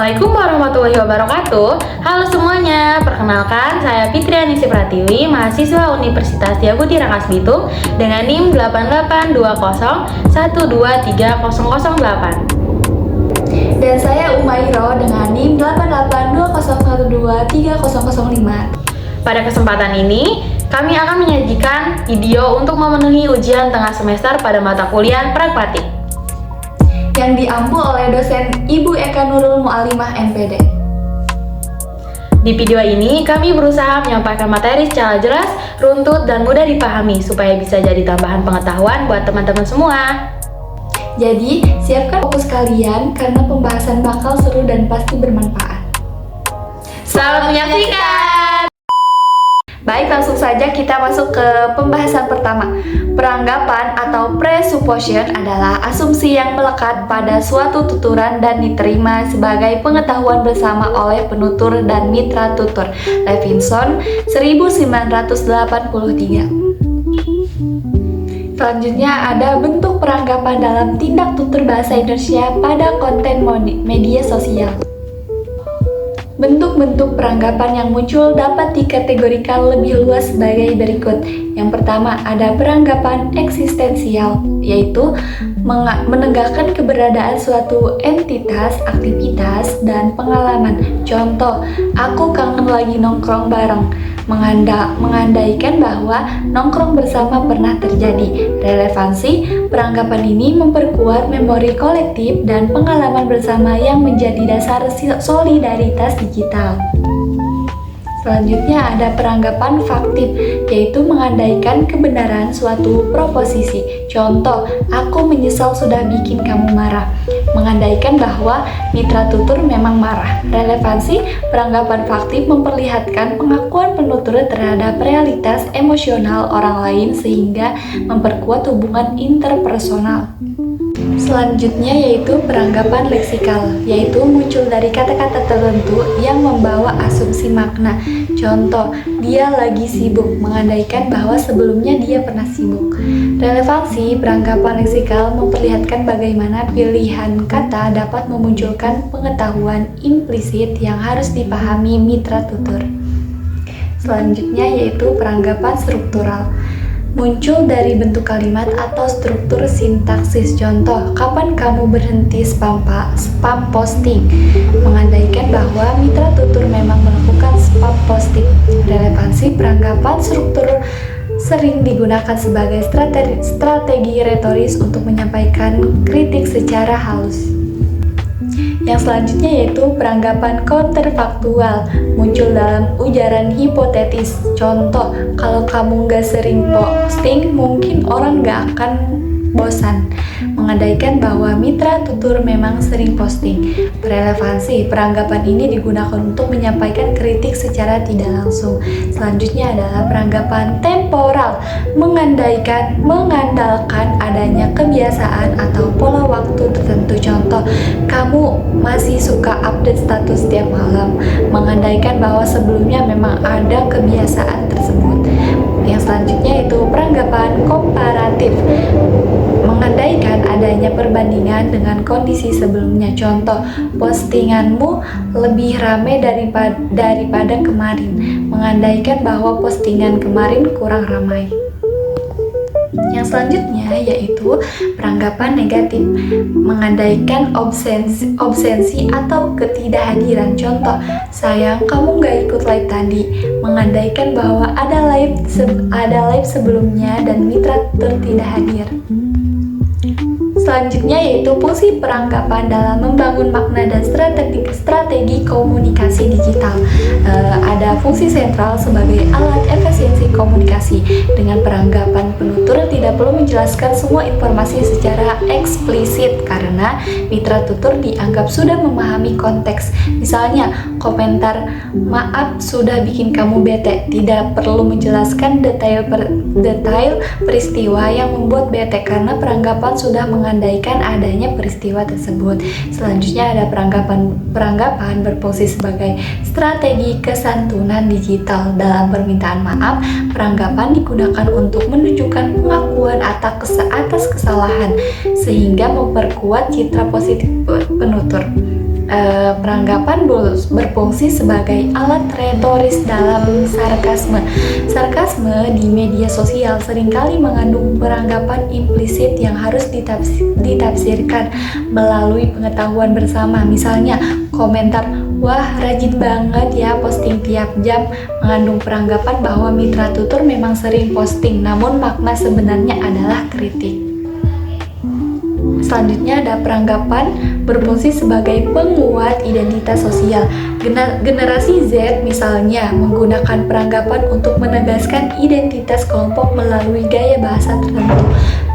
Assalamualaikum warahmatullahi wabarakatuh. Halo semuanya, perkenalkan saya Fitri Aningsi Pratiwi, mahasiswa Universitas Diagusti Rangkas Bitung dengan NIM 882010230008. Dan saya Umairo dengan NIM 8820123005. Pada kesempatan ini, kami akan menyajikan video untuk memenuhi ujian tengah semester pada mata kuliah pragmatik yang diampu oleh dosen Ibu Eka Nurul Mu'alimah MPD. Di video ini, kami berusaha menyampaikan materi secara jelas, runtut, dan mudah dipahami supaya bisa jadi tambahan pengetahuan buat teman-teman semua. Jadi, siapkan fokus kalian karena pembahasan bakal seru dan pasti bermanfaat. Selamat menyaksikan! Baik, langsung saja kita masuk ke pembahasan pertama. Peranggapan atau presupposition adalah asumsi yang melekat pada suatu tuturan dan diterima sebagai pengetahuan bersama oleh penutur dan mitra tutur. Levinson, 1983. Selanjutnya ada bentuk peranggapan dalam tindak tutur bahasa Indonesia pada konten media sosial. Bentuk-bentuk peranggapan yang muncul dapat dikategorikan lebih luas sebagai berikut. Yang pertama ada peranggapan eksistensial, yaitu menegakkan keberadaan suatu entitas, aktivitas, dan pengalaman. Contoh, aku kangen lagi nongkrong bareng. Mengandaikan bahwa nongkrong bersama pernah terjadi. Relevansi, peranggapan ini memperkuat memori kolektif dan pengalaman bersama yang menjadi dasar solidaritas digital. Selanjutnya ada peranggapan faktif, yaitu mengandaikan kebenaran suatu proposisi. Contoh, aku menyesal sudah bikin kamu marah. Mengandaikan bahwa mitra tutur memang marah. Relevansi, peranggapan faktif memperlihatkan pengakuan penutur terhadap realitas emosional orang lain sehingga memperkuat hubungan interpersonal. Selanjutnya yaitu peranggapan leksikal, yaitu muncul dari kata-kata tertentu yang membawa asumsi makna. Contoh, dia lagi sibuk, mengandaikan bahwa sebelumnya dia pernah sibuk. Relevansi, peranggapan leksikal memperlihatkan bagaimana pilihan kata dapat memunculkan pengetahuan implisit yang harus dipahami mitra tutur. Selanjutnya yaitu peranggapan struktural, muncul dari bentuk kalimat atau struktur sintaksis. Contoh, kapan kamu berhenti spam posting? Mengandaikan bahwa mitra tutur memang melakukan spam posting. Relevansi, peranggapan struktur sering digunakan sebagai strategi retoris untuk menyampaikan kritik secara halus. Yang selanjutnya yaitu peranggapan counterfaktual, muncul dalam ujaran hipotetis. Contoh, kalau kamu nggak sering posting, mungkin orang nggak akan bosan. Mengandaikan bahwa mitra tutur memang sering posting. Relevansi, peranggapan ini digunakan untuk menyampaikan kritik secara tidak langsung. Selanjutnya adalah peranggapan temporal, mengandalkan adanya kebiasaan atau pola waktu tertentu. Contoh, kamu masih suka update status setiap malam. Mengandaikan bahwa sebelumnya memang ada kebiasaan tersebut. Yang selanjutnya itu peranggapan komparatif, mengandaikan adanya perbandingan dengan kondisi sebelumnya. Contoh, postinganmu lebih ramai daripada kemarin. Mengandaikan bahwa postingan kemarin kurang ramai. Yang selanjutnya yaitu peranggapan negatif, mengandaikan absensi atau ketidakhadiran. Contoh, sayang kamu gak ikut live tadi. Mengandaikan bahwa ada live sebelumnya dan mitra tutur tidak hadir. Selanjutnya yaitu fungsi peranggapan dalam membangun makna dan strategi komunikasi digital. Ada fungsi sentral sebagai alat efisiensi komunikasi. Dengan peranggapan, penutur tidak perlu menjelaskan semua informasi secara eksplisit karena mitra tutur dianggap sudah memahami konteks. Misalnya, komentar "maaf sudah bikin kamu bete", tidak perlu menjelaskan detail peristiwa yang membuat bete karena peranggapan sudah mengandaikan adanya peristiwa tersebut. Selanjutnya ada peranggapan berfungsi sebagai strategi kesantunan digital. Dalam permintaan maaf, peranggapan digunakan untuk menunjukkan pengakuan atas kesalahan sehingga memperkuat citra positif penutur. Peranggapan berfungsi sebagai alat retoris dalam sarkasme. Sarkasme di media sosial seringkali mengandung peranggapan implisit yang harus ditafsirkan melalui pengetahuan bersama. Misalnya, komentar, "Wah, rajin banget ya posting tiap jam," mengandung peranggapan bahwa mitra tutur memang sering posting, namun makna sebenarnya adalah kritik. Selanjutnya ada peranggapan berfungsi sebagai penguat identitas sosial. Generasi Z misalnya menggunakan peranggapan untuk menegaskan identitas kelompok melalui gaya bahasa tertentu.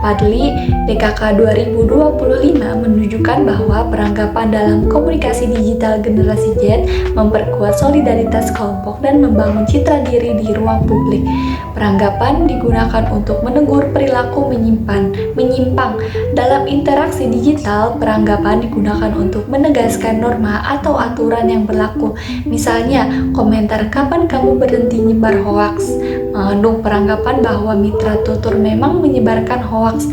Padli DKK 2025 menunjukkan bahwa peranggapan dalam komunikasi digital generasi Z memperkuat solidaritas kelompok dan membangun citra diri di ruang publik. Peranggapan digunakan untuk menegur perilaku menyimpang. Dalam interaksi digital, peranggapan digunakan untuk menegaskan norma atau aturan yang berlaku. Misalnya, komentar "Kapan kamu berhenti nyebar hoaks?" mengandung peranggapan bahwa mitra tutur memang menyebarkan hoaks.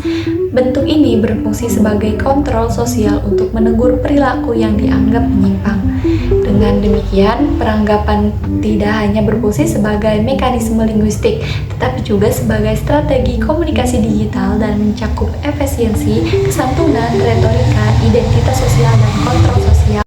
Bentuk ini berfungsi sebagai kontrol sosial untuk menegur perilaku yang dianggap menyimpang. Dengan demikian, peranggapan tidak hanya berfungsi sebagai mekanisme linguistik, tetapi juga sebagai strategi komunikasi digital dan mencakup efisiensi, kesantunan, retorika, identitas sosial, dan kontrol sosial.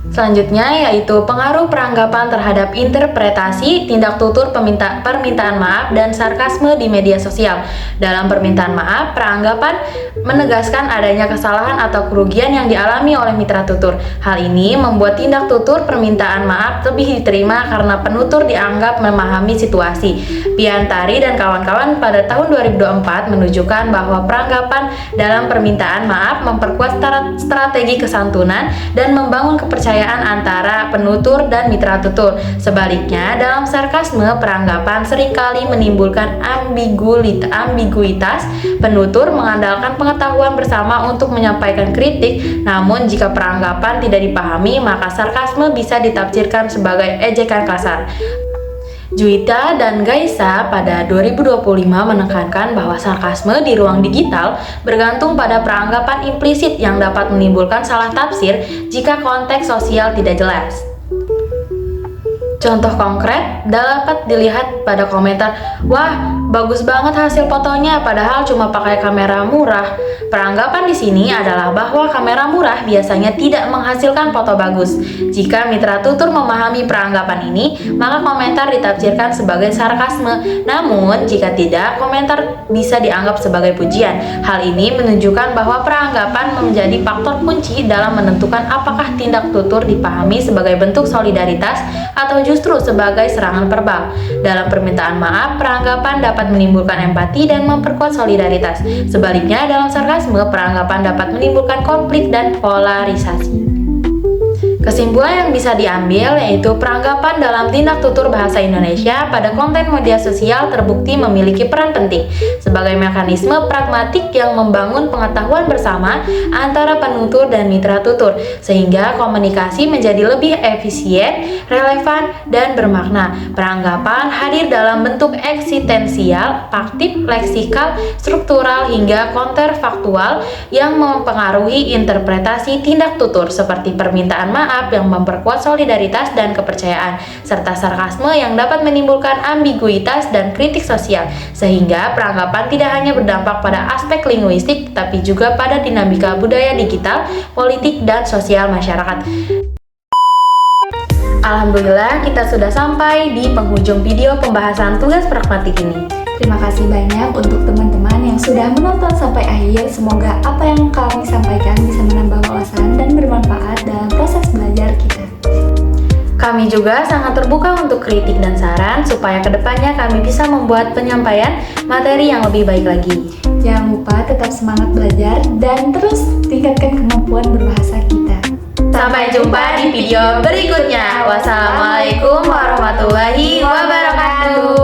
Selanjutnya yaitu pengaruh peranggapan terhadap interpretasi, tindak tutur permintaan maaf, dan sarkasme di media sosial. Dalam permintaan maaf, peranggapan menegaskan adanya kesalahan atau kerugian yang dialami oleh mitra tutur. Hal ini membuat tindak tutur permintaan maaf lebih diterima karena penutur dianggap memahami situasi. Piantari dan kawan-kawan pada tahun 2024 menunjukkan bahwa peranggapan dalam permintaan maaf memperkuat strategi kesantunan dan membangun kepercayaan antara penutur dan mitra tutur. Sebaliknya, dalam sarkasme, peranggapan seringkali menimbulkan ambiguitas. Penutur mengandalkan pengetahuan bersama untuk menyampaikan kritik, namun jika peranggapan tidak dipahami, maka sarkasme bisa ditafsirkan sebagai ejekan kasar. Juwita dan Gaisa pada 2025 menekankan bahwa sarkasme di ruang digital bergantung pada peranggapan implisit yang dapat menimbulkan salah tafsir jika konteks sosial tidak jelas. Contoh konkret dapat dilihat pada komentar, "Wah, bagus banget hasil fotonya padahal cuma pakai kamera murah." Peranggapan di sini adalah bahwa kamera murah biasanya tidak menghasilkan foto bagus. Jika mitra tutur memahami peranggapan ini, maka komentar ditafsirkan sebagai sarkasme. Namun, jika tidak, komentar bisa dianggap sebagai pujian. Hal ini menunjukkan bahwa peranggapan menjadi faktor kunci dalam menentukan apakah tindak tutur dipahami sebagai bentuk solidaritas atau justru sebagai serangan verbal. Dalam permintaan maaf, peranggapan dapat menimbulkan empati dan memperkuat solidaritas. Sebaliknya, dalam sarkasme, peranggapan dapat menimbulkan konflik dan polarisasi. Kesimpulan yang bisa diambil yaitu peranggapan dalam tindak tutur bahasa Indonesia pada konten media sosial terbukti memiliki peran penting sebagai mekanisme pragmatik yang membangun pengetahuan bersama antara penutur dan mitra tutur, sehingga komunikasi menjadi lebih efisien, relevan, dan bermakna. Peranggapan hadir dalam bentuk eksistensial, faktif, leksikal, struktural, hingga konterfaktual yang mempengaruhi interpretasi tindak tutur seperti permintaan maaf yang memperkuat solidaritas dan kepercayaan, serta sarkasme yang dapat menimbulkan ambiguitas dan kritik sosial, sehingga peranggapan tidak hanya berdampak pada aspek linguistik, tapi juga pada dinamika budaya digital, politik, dan sosial masyarakat. Alhamdulillah, kita sudah sampai di penghujung video pembahasan tugas pragmatik ini. Terima kasih banyak untuk teman-teman yang sudah menonton sampai akhir. Semoga apa yang kami sampaikan bisa menambah wawasan dan bermanfaat dalam proses belajar kita. Kami juga sangat terbuka untuk kritik dan saran supaya kedepannya kami bisa membuat penyampaian materi yang lebih baik lagi. Jangan lupa tetap semangat belajar dan terus tingkatkan kemampuan berbahasa kita. Sampai jumpa di video berikutnya. Wassalamualaikum warahmatullahi wabarakatuh.